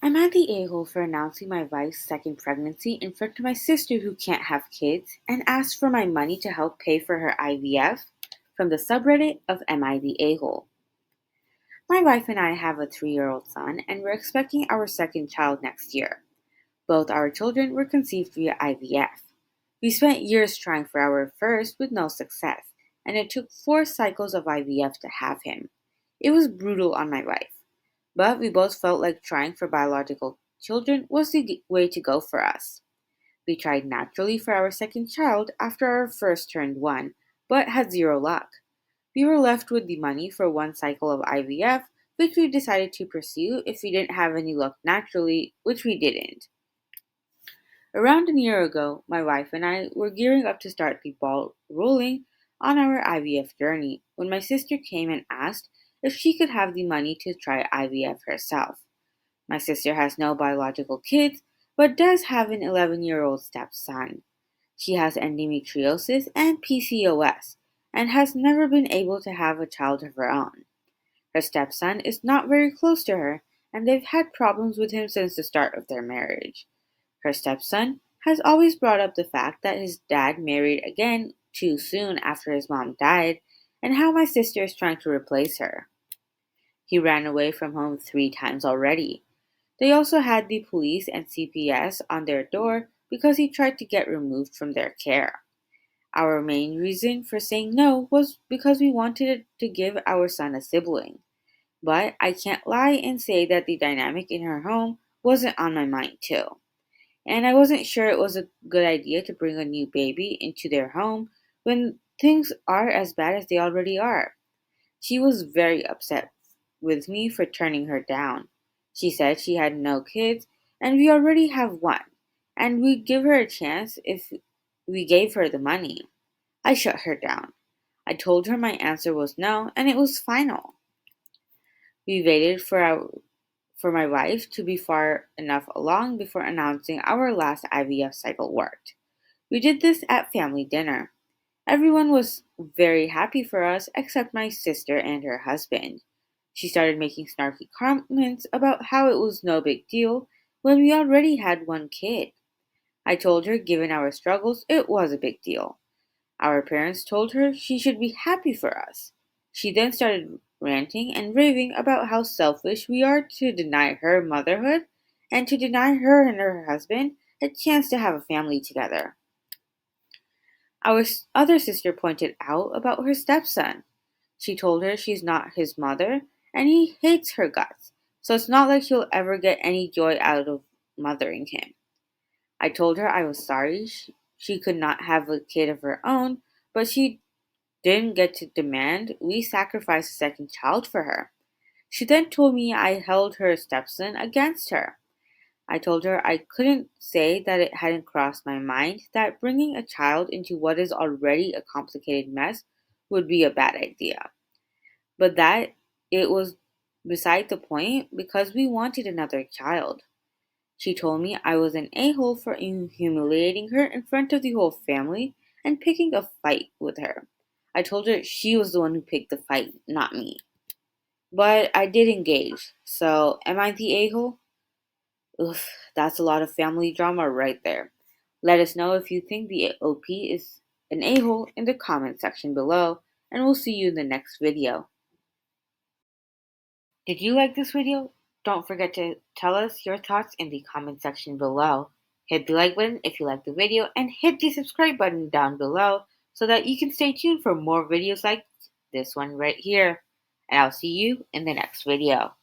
Am I the a-hole for announcing my wife's second pregnancy in front of my sister who can't have kids and asked for my money to help pay for her IVF? From the subreddit of Am I the A-hole? My wife and I have a 3-year-old son and we're expecting our second child next year. Both our children were conceived via IVF. We spent years trying for our first with no success, and it took 4 cycles of IVF to have him. It was brutal on my wife, but we both felt like trying for biological children was the way to go for us. We tried naturally for our second child after our first turned 1, but had zero luck. We were left with the money for 1 cycle of IVF, which we decided to pursue if we didn't have any luck naturally, which we didn't. Around a year ago, my wife and I were gearing up to start the ball rolling on our IVF journey when my sister came and asked if she could have the money to try IVF herself. My sister has no biological kids, but does have an 11-year-old stepson. She has endometriosis and PCOS, and has never been able to have a child of her own. Her stepson is not very close to her, and they've had problems with him since the start of their marriage. Her stepson has always brought up the fact that his dad married again too soon after his mom died, and how my sister is trying to replace her. He ran away from home 3 times already. They also had the police and CPS on their door because he tried to get removed from their care. Our main reason for saying no was because we wanted to give our son a sibling. But I can't lie and say that the dynamic in her home wasn't on my mind too. And I wasn't sure it was a good idea to bring a new baby into their home when things are as bad as they already are. She was very upset with me for turning her down. She said she had no kids and we already have one, and we'd give her a chance if we gave her the money. I shut her down. I told her my answer was no and it was final. We waited for my wife to be far enough along before announcing our last IVF cycle worked. We did this at family dinner. Everyone was very happy for us except my sister and her husband. She started making snarky comments about how it was no big deal when we already had one kid. I told her, given our struggles, it was a big deal. Our parents told her she should be happy for us. She then started ranting and raving about how selfish we are to deny her motherhood and to deny her and her husband a chance to have a family together. Our other sister pointed out about her stepson. She told her she's not his mother and he hates her guts, so it's not like she'll ever get any joy out of mothering him. I told her I was sorry she could not have a kid of her own, but she didn't get to demand we sacrifice a second child for her. She then told me I held her stepson against her. I told her I couldn't say that it hadn't crossed my mind that bringing a child into what is already a complicated mess would be a bad idea, but that it was beside the point because we wanted another child. She told me I was an a-hole for humiliating her in front of the whole family and picking a fight with her. I told her she was the one who picked the fight, not me. But I did engage, so am I the a-hole? Oof, that's a lot of family drama right there. Let us know if you think the OP is an a-hole in the comment section below, and we'll see you in the next video. Did you like this video? Don't forget to tell us your thoughts in the comment section below. Hit the like button if you liked the video and hit the subscribe button down below so that you can stay tuned for more videos like this one right here. And I'll see you in the next video.